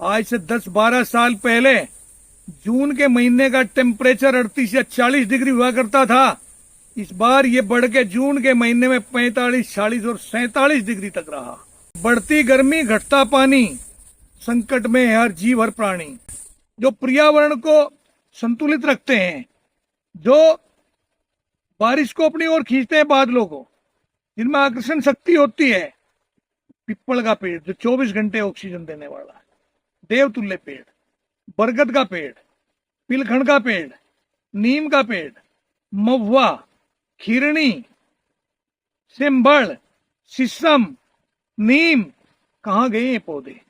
आज से 10-12 साल पहले जून के महीने का टेम्परेचर 38 या 40 डिग्री हुआ करता था। इस बार ये बढ़ के जून के महीने में 45, 46 और 47 डिग्री तक रहा। बढ़ती गर्मी, घटता पानी, संकट में है हर जीव, हर प्राणी। जो पर्यावरण को संतुलित रखते हैं, जो बारिश को अपनी ओर खींचते हैं, बादलों को, जिनमें आकर्षण शक्ति होती है, पीपल का पेड़ जो 24 घंटे ऑक्सीजन देने वाला है, देवतुल्य पेड़, बरगद का पेड़, पिलखड़ का पेड़, नीम का पेड़, महुआ, खीरनी, सिंबड़, शीशम, नीम, कहां गए ये पौधे?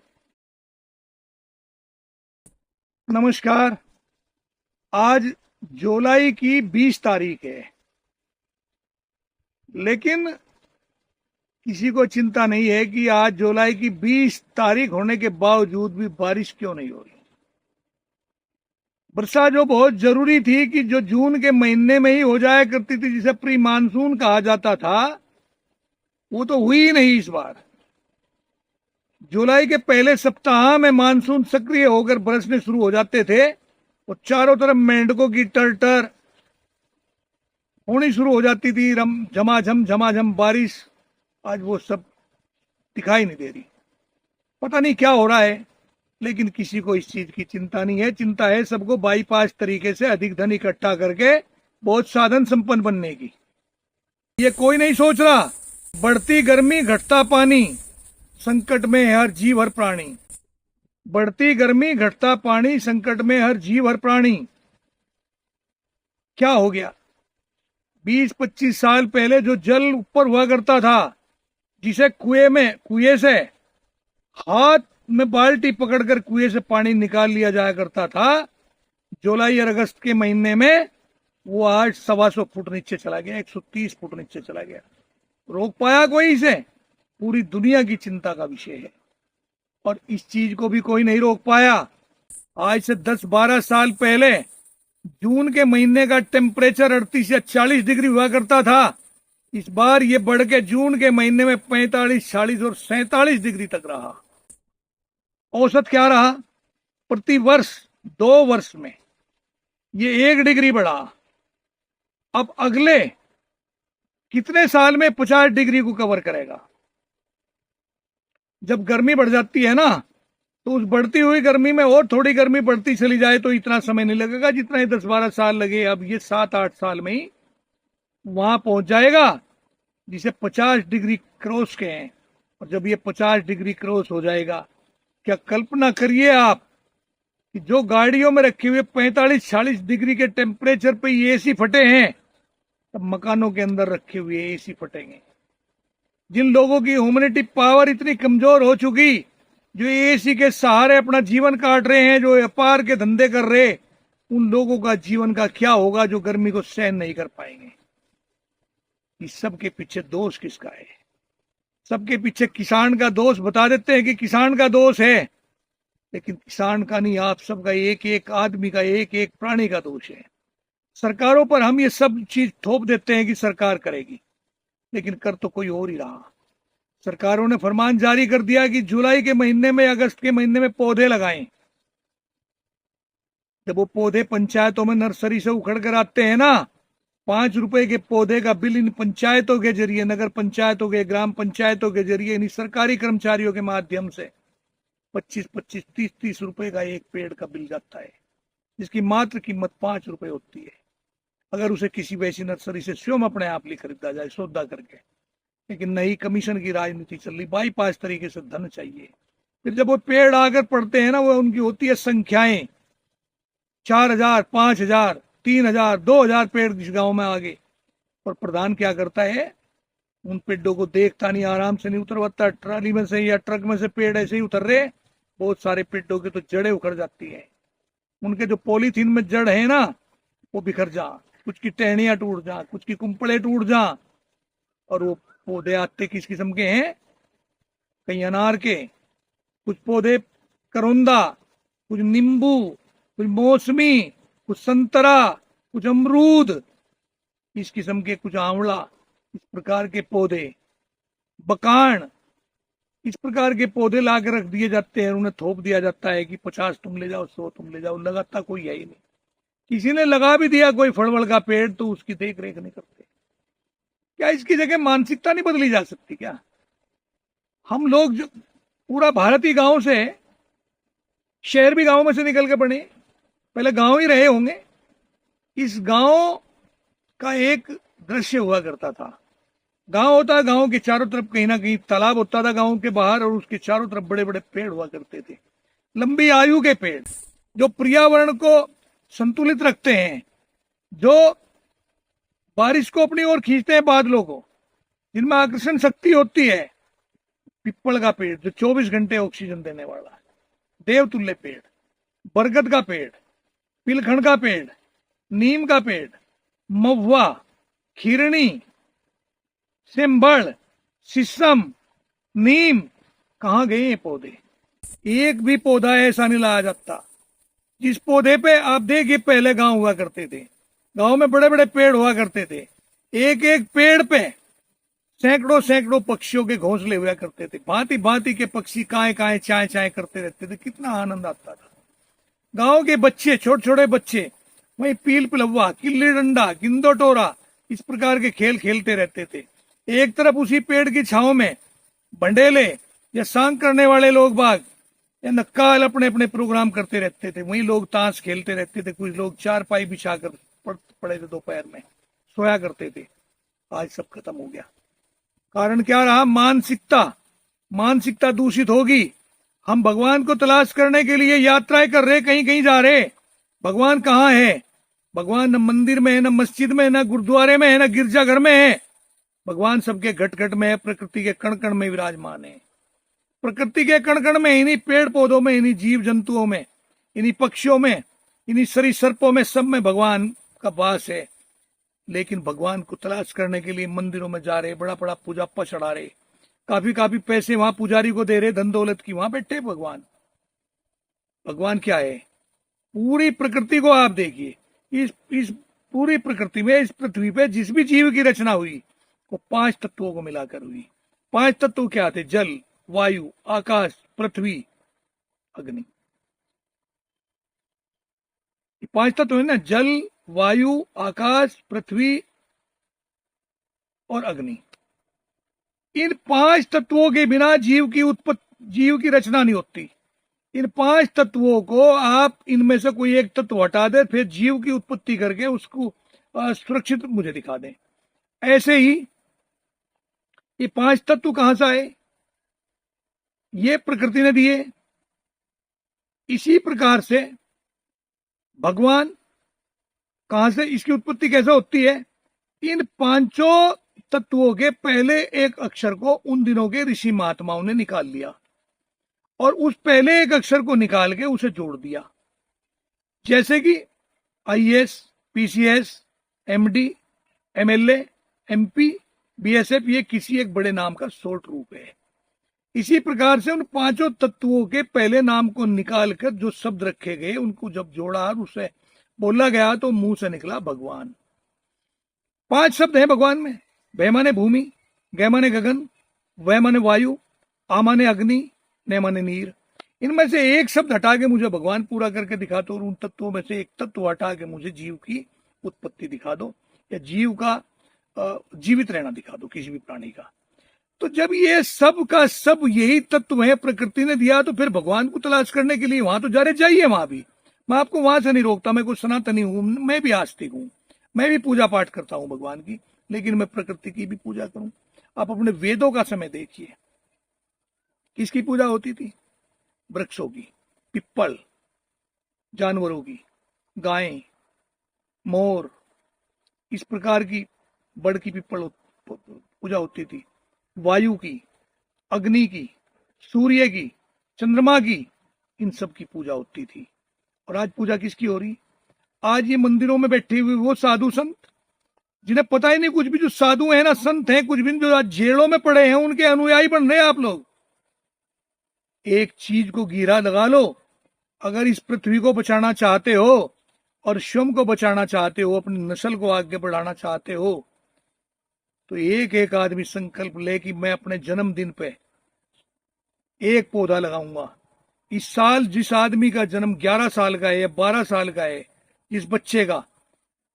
नमस्कार। आज जुलाई की 20 तारीख है, लेकिन किसी को चिंता नहीं है कि आज जुलाई की 20 तारीख होने के बावजूद भी बारिश क्यों नहीं हो रही। वर्षा जो बहुत जरूरी थी, कि जो जून के महीने में ही हो जाया करती थी, जिसे प्री मानसून कहा जाता था, वो तो हुई ही नहीं इस बार। जुलाई के पहले सप्ताह में मानसून सक्रिय होकर बरसने शुरू हो जाते थे और चारों तरफ मेंढकों की टरटर होनी शुरू हो जाती थी, झमाझम बारिश। आज वो सब दिखाई नहीं दे रही। पता नहीं क्या हो रहा है, लेकिन किसी को इस चीज की चिंता नहीं है। चिंता है सबको बाईपास तरीके से अधिक धन इकट्ठा करके बहुत साधन संपन्न बनने की। ये कोई नहीं सोच रहा। बढ़ती गर्मी, घटता पानी, संकट में है हर जीव, हर प्राणी। बढ़ती गर्मी, घटता पानी, संकट में हर जीव, हर प्राणी। क्या हो गया? 20-25 साल पहले जो जल ऊपर हुआ करता था, जिसे कुएं से हाथ में बाल्टी पकड़कर कुएं से पानी निकाल लिया जाया करता था, जुलाई और अगस्त के महीने में वो आज 125 फुट नीचे चला गया, 130 फुट नीचे चला गया। रोक पाया कोई इसे? पूरी दुनिया की चिंता का विषय है और इस चीज को भी कोई नहीं रोक पाया। आज से 10-12 साल पहले जून के महीने का टेम्परेचर 38 या 40 डिग्री हुआ करता था। इस बार ये बढ़ के जून के महीने में 45, 46 और 47 डिग्री तक रहा। औसत क्या रहा? प्रति वर्ष 2 वर्ष में ये 1 डिग्री बढ़ा। अब अगले कितने साल में 50 डिग्री को कवर करेगा? जब गर्मी बढ़ जाती है ना, तो उस बढ़ती हुई गर्मी में और थोड़ी गर्मी बढ़ती चली जाए तो इतना समय नहीं लगेगा जितना ये 10-12 साल लगे। अब ये 7-8 साल में ही वहां पहुंच जाएगा जिसे 50 डिग्री क्रॉस के हैं। और जब ये 50 डिग्री क्रॉस हो जाएगा, क्या कल्पना करिए आप कि जो गाड़ियों में रखे हुए 45-46 डिग्री के टेम्परेचर पे ये एसी फटे हैं, तब मकानों के अंदर रखे हुए एसी फटेंगे। जिन लोगों की ह्यूमैनिटी पावर इतनी कमजोर हो चुकी, जो एसी के सहारे अपना जीवन काट रहे हैं, जो व्यापार के धंधे कर रहे, उन लोगों का जीवन का क्या होगा जो गर्मी को सहन नहीं कर पाएंगे। इस सब के पीछे दोष किसका है? सबके पीछे किसान का दोष बता देते हैं कि किसान का दोष है, लेकिन किसान का नहीं, आप सबका, एक एक आदमी का, एक एक प्राणी का दोष है। सरकारों पर हम ये सब चीज थोप देते हैं कि सरकार करेगी, लेकिन कर तो कोई और ही रहा। सरकारों ने फरमान जारी कर दिया कि जुलाई के महीने में, अगस्त के महीने में पौधे लगाएं। जब वो पौधे पंचायतों में नर्सरी से उखड़ कर आते हैं ना, 5 रुपए के पौधे का बिल इन पंचायतों के जरिए, नगर पंचायतों के, ग्राम पंचायतों के जरिए, इन सरकारी कर्मचारियों के माध्यम से 25-25, 30-30 रुपए का एक पेड़ का बिल जाता है, जिसकी मात्र कीमत 5 रुपए होती है। अगर उसे किसी वैसी नर्सरी से स्वयं अपने आप लिए खरीदा जाए सौदा करके, लेकिन नई कमीशन की राजनीति चल रही, बाईपास तरीके से धन चाहिए। फिर जब वो पेड़ आकर पड़ते हैं ना, वो उनकी होती है संख्याएं, 4000, 5000, 3000, 2000 पेड़ जिस गांव में आ गए। और प्रधान क्या करता है? उन पेड़ों को देखता नहीं, आराम से नहीं उतरवाता। ट्राली में से या ट्रक में से पेड़ ऐसे ही उतर रहे, बहुत सारे पेड़ों की तो जड़ें उखड़ जाती है। उनके जो पॉलीथीन में जड़ है ना, वो बिखर जा, कुछ की टहनियां टूट जा, कुछ की कुंपड़े टूट जा। और वो पौधे आते किस किस्म के हैं? कहीं अनार के, कुछ पौधे करौंदा, कुछ नींबू, कुछ मौसमी, कुछ संतरा, कुछ अमरूद, इस किस्म के, कुछ आंवला, इस प्रकार के पौधे, बकान, इस प्रकार के पौधे ला के रख दिए जाते हैं, उन्हें थोप दिया जाता है कि 50 तुम ले जाओ, 100 तुम ले जाओ, लगाता कोई है ही नहीं। किसी ने लगा भी दिया कोई फड़वड़ का पेड़ तो उसकी देख रेख नहीं करते। क्या इसकी जगह मानसिकता नहीं बदली जा सकती क्या? हम लोग जो पूरा भारत ही गांव से, शहर भी गांव में से निकल के बने, पहले गांव ही रहे होंगे। इस गांव का एक दृश्य हुआ करता था। गांव होता है, गांव के चारों तरफ कहीं ना कहीं तालाब होता था गांव के बाहर, और उसके चारों तरफ बड़े बड़े पेड़ हुआ करते थे, लंबी आयु के पेड़ जो पर्यावरण को संतुलित रखते हैं, जो बारिश को अपनी ओर खींचते हैं, बादलों को, जिनमें आकर्षण शक्ति होती है। पिप्पल का पेड़ जो 24 घंटे ऑक्सीजन देने वाला, देवतुल्य पेड़, बरगद का पेड़, पिलखण का पेड़, नीम का पेड़, महुआ, खीरणी, सिंबड़, शीशम, नीम, कहां गए ये पौधे? एक भी पौधा ऐसा नहीं लाया जाता जिस पौधे पे आप देखिए, पहले गांव हुआ करते थे, गांव में बड़े बड़े पेड़ हुआ करते थे, एक एक पेड़ पे सैकड़ों सैकड़ों पक्षियों के घोंसले हुआ करते थे, भांति भांति के पक्षी काए काए चाय चाय करते रहते थे, कितना आनंद आता था। गांव के बच्चे, छोटे छोटे बच्चे, वही पील पिलवा, किल्ली डंडा, गिंदो टोरा, इस प्रकार के खेल खेलते रहते थे। एक तरफ उसी पेड़ की छांव में बंडेले या सांग करने वाले लोग बाग या नक्काल अपने अपने प्रोग्राम करते रहते थे, वही लोग ताश खेलते रहते थे, कुछ लोग चारपाई बिछाकर पड़े थे, दोपहर में सोया करते थे। आज सब खत्म हो गया। कारण क्या रहा? मानसिकता। मानसिकता दूषित होगी। हम भगवान को तलाश करने के लिए यात्राएं कर रहे, कहीं कहीं जा रहे। भगवान कहाँ है? भगवान न मंदिर में है, न मस्जिद में है, न गुरुद्वारे में है, न गिरजाघर में है। भगवान सबके घट घट में है, प्रकृति के कण कण में विराजमान है। प्रकृति के कण कण में, इन्हीं पेड़ पौधों में, इन्हीं जीव जंतुओं में, इन्हीं पक्षियों में, इन्हीं सरीसृपों में, सब में भगवान का वास है। लेकिन भगवान को तलाश करने के लिए मंदिरों में जा रहे, बड़ा बड़ा पूजा पा चढ़ा रहे, काफी काफी पैसे वहां पुजारी को दे रहे, धन दौलत की, वहां बैठे भगवान। भगवान क्या है? पूरी प्रकृति को आप देखिए, इस पूरी प्रकृति में, इस पृथ्वी पे जिस भी जीव की रचना हुई वो 5 तत्वों को मिलाकर हुई। 5 तत्व क्या थे? जल, वायु, आकाश, पृथ्वी, अग्नि। 5 तत्व है ना, जल, वायु, आकाश, पृथ्वी और अग्नि। इन 5 तत्वों के बिना जीव की रचना नहीं होती। इन 5 तत्वों को आप इनमें से कोई एक तत्व हटा दे, फिर जीव की उत्पत्ति करके उसको सुरक्षित मुझे दिखा दें। ऐसे ही ये 5 तत्व कहां से आए? ये प्रकृति ने दिए। इसी प्रकार से भगवान कहां से, इसकी उत्पत्ति कैसे होती है? इन 5 तत्वों के पहले एक अक्षर को उन दिनों के ऋषि महात्माओं ने निकाल लिया और उस पहले एक अक्षर को निकाल के उसे जोड़ दिया। जैसे कि IAS, PCS, MD, MLA, MP, BSF, ये किसी एक बड़े नाम का शॉर्ट रूप है। इसी प्रकार से उन 5 तत्वों के पहले नाम को निकालकर जो शब्द रखे गए, उनको जब जोड़ा और उसे बोला गया तो मुंह से निकला भगवान। 5 शब्द हैं भगवान में। भ माने भूमि, ग माने गगन, व माने वायु, आ माने अग्नि, न माने नीर। इनमें से एक शब्द हटा के मुझे भगवान पूरा करके दिखा दो, और उन तत्वों में से एक तत्व हटा के मुझे जीव की उत्पत्ति दिखा दो, या जीव का जीवित रहना दिखा दो, किसी भी प्राणी का। तो जब ये सब का सब यही तत्व है, प्रकृति ने दिया, तो फिर भगवान को तलाश करने के लिए वहां तो जा रहे, जाइए वहां भी। मैं आपको वहां से नहीं रोकता, मैं कुछ सनातनी हूं, मैं भी आस्तिक हूं, मैं भी पूजा पाठ करता हूं भगवान की, लेकिन मैं प्रकृति की भी पूजा करूं। आप अपने वेदों का समय देखिए, किसकी पूजा होती थी? वृक्षों की, पिप्पल, जानवरों की, गायें, मोर, इस प्रकार की बड़ की पिप्पल पूजा होती थी। वायु की, अग्नि की, सूर्य की, चंद्रमा की, इन सब की पूजा होती थी। और आज पूजा किसकी हो रही? आज ये मंदिरों में बैठे हुए वो साधु संत जिन्हें पता ही नहीं कुछ भी, जो साधु है ना, संत हैं कुछ भी, जो आज जेलों में पड़े हैं, उनके अनुयायी बन रहे हैं आप लोग। एक चीज को गिरा लगा लो, अगर इस पृथ्वी को बचाना चाहते हो और स्वयं को बचाना चाहते हो, अपनी नस्ल को आगे बढ़ाना चाहते हो, तो एक एक आदमी संकल्प ले कि मैं अपने जन्मदिन पे एक पौधा लगाऊंगा। इस साल जिस आदमी का जन्म 11 साल का है या 12 साल का है, इस बच्चे का,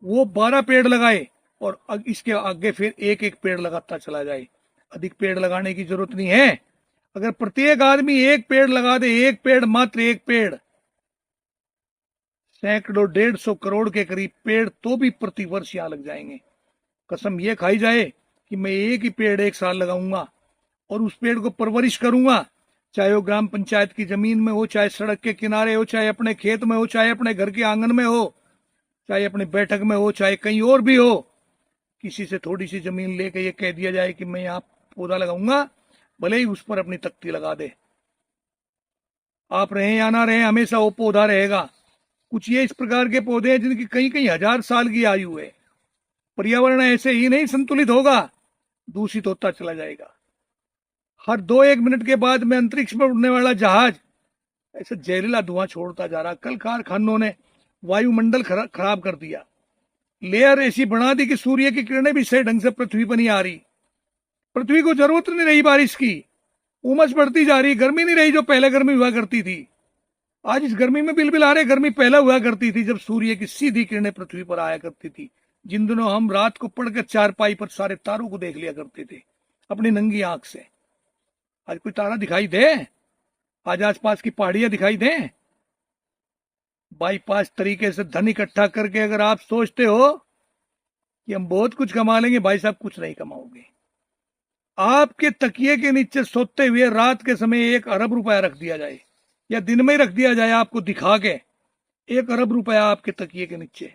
वो 12 पेड़ लगाए और इसके आगे फिर एक एक पेड़ लगाता चला जाए। अधिक पेड़ लगाने की जरूरत नहीं है। अगर प्रत्येक आदमी एक पेड़ लगा दे, एक पेड़, मात्र एक पेड़, सैकड़ों 150 करोड़ के करीब पेड़ तो भी प्रतिवर्ष यहां लग जाएंगे। कसम ये खाई जाए कि मैं एक ही पेड़ एक साल लगाऊंगा और उस पेड़ को परवरिश करूंगा, चाहे वो ग्राम पंचायत की जमीन में हो, चाहे सड़क के किनारे हो, चाहे अपने खेत में हो, चाहे अपने घर के आंगन में हो, चाहे अपनी बैठक में हो, चाहे कहीं और भी हो। किसी से थोड़ी सी जमीन लेके ये कह दिया जाए कि मैं यहाँ पौधा लगाऊंगा, भले ही उस पर अपनी तख्ती लगा दे, आप रहे या ना रहे, हमेशा वो पौधा रहेगा। कुछ ये इस प्रकार के पौधे हैं जिनकी कई कई हजार साल की आयु है। पर्यावरण ऐसे ही नहीं संतुलित होगा, दूषित होता चला जाएगा। हर 2-1 मिनट के बाद में अंतरिक्ष में उड़ने वाला जहाज ऐसे जहरीला धुआं छोड़ता जा रहा। कल कारखानों ने वायुमंडल खराब कर दिया, लेयर ऐसी बना दी कि सूर्य की किरणें भी सही ढंग से पृथ्वी पर नहीं आ रही। पृथ्वी को जरूरत नहीं रही बारिश की, उमस बढ़ती जा रही, गर्मी नहीं रही जो पहले गर्मी हुआ करती थी। आज इस गर्मी में बिलबिल आ रहे, गर्मी पहले हुआ करती थी जब सूर्य की सीधी किरणें पृथ्वी पर आया करती थी। जिन दिनों हम रात को पढ़कर चारपाई पर सारे तारों को देख लिया करते थे अपनी नंगी आंख से। आज कोई तारा दिखाई दे? आज आसपास की पहाड़ियां दिखाई दें? बाईपास तरीके से धन इकट्ठा करके अगर आप सोचते हो कि हम बहुत कुछ कमा लेंगे, भाई साहब कुछ नहीं कमाओगे। आपके तकिए के नीचे सोते हुए रात के समय 1 अरब रुपया रख दिया जाए या दिन में ही रख दिया जाए, आपको दिखा के 1 अरब रुपया आपके तकिए के नीचे,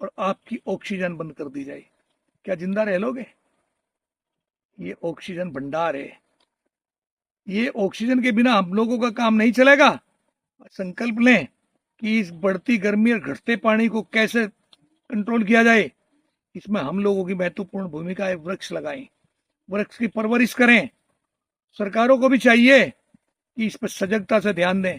और आपकी ऑक्सीजन बंद कर दी जाए, क्या जिंदा रह लोगे? ये ऑक्सीजन भंडार है, ये ऑक्सीजन के बिना हम लोगों का काम नहीं चलेगा। संकल्प लें कि इस बढ़ती गर्मी और घटते पानी को कैसे कंट्रोल किया जाए, इसमें हम लोगों की महत्वपूर्ण भूमिका है। वृक्ष लगाएं, वृक्ष की परवरिश करें। सरकारों को भी चाहिए कि इस पर सजगता से ध्यान दें।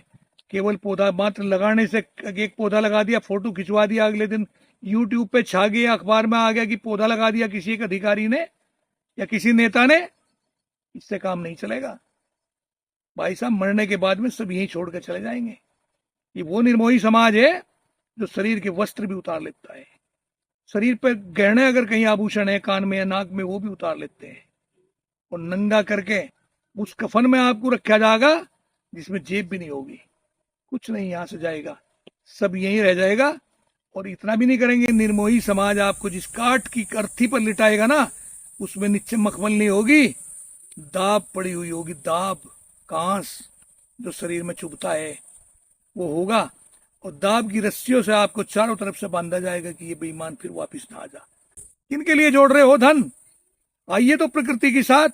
केवल पौधा मात्र लगाने से, एक पौधा लगा दिया, फोटो खिंचवा दिया, अगले दिन यूट्यूब पे छा गया, अखबार में आ गया कि पौधा लगा दिया किसी एक अधिकारी ने या किसी नेता ने, इससे काम नहीं चलेगा। भाई साहब मरने के बाद में सब यहीं छोड़ कर चले जाएंगे। ये वो निर्मोही समाज है जो शरीर के वस्त्र भी उतार लेता है, शरीर पर गहने अगर कहीं आभूषण है कान में या नाक में वो भी उतार लेते हैं, और नंगा करके उस कफन में आपको रखा जाएगा जिसमें जेब भी नहीं होगी, कुछ नहीं यहां से जाएगा, सब यहीं रह जाएगा। और इतना भी नहीं करेंगे, निर्मोही समाज आपको जिस काठ की अर्थी पर लिटाएगा ना, उसमें नीचे मखमल नहीं होगी, दाब पड़ी हुई होगी, दाब, कांस जो शरीर में चुभता है वो होगा, और दाब की रस्सियों से आपको चारों तरफ से बांधा जाएगा कि ये बेईमान फिर वापस ना आ जा। किनके लिए जोड़ रहे हो धन? आइए तो प्रकृति के साथ,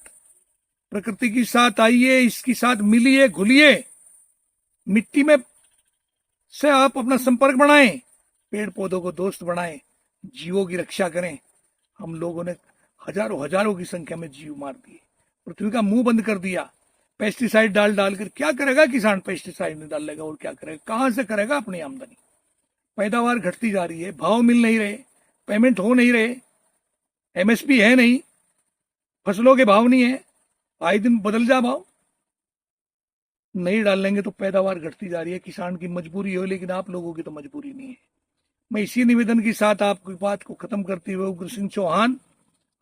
प्रकृति के साथ आइए, इसके साथ मिलिए, घुलिए, मिट्टी में से आप अपना संपर्क बढ़ाएं, पेड़ पौधों को दोस्त बनाएं, जीवों की रक्षा करें। हम लोगों ने हजारों हजारों की संख्या में जीव मार दिए, पृथ्वी का मुंह बंद कर दिया। पेस्टिसाइड डाल डाल कर क्या करेगा किसान? पेस्टिसाइड नहीं डालेगा और क्या करेगा? कहां से करेगा अपनी आमदनी? पैदावार घटती जा रही है, भाव मिल नहीं रहे, पेमेंट हो नहीं रहे, एमएसपी है नहीं, फसलों के भाव नहीं है, आए दिन बदल जा भाव। नहीं डालेंगे तो पैदावार घटती जा रही है। किसान की मजबूरी हो, लेकिन आप लोगों की तो मजबूरी नहीं है। मैं इसी निवेदन के साथ आपकी बात को खत्म करते हुए उग्र सिंह चौहान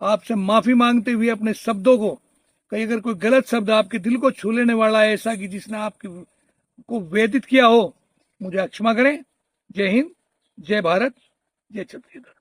आपसे माफी मांगते हुए अपने शब्दों को, कहीं अगर कोई गलत शब्द आपके दिल को छू लेने वाला है, ऐसा कि जिसने आपकी को वेदित किया हो, मुझे क्षमा करें। जय हिंद, जय भारत, जय छत्तीसगढ़।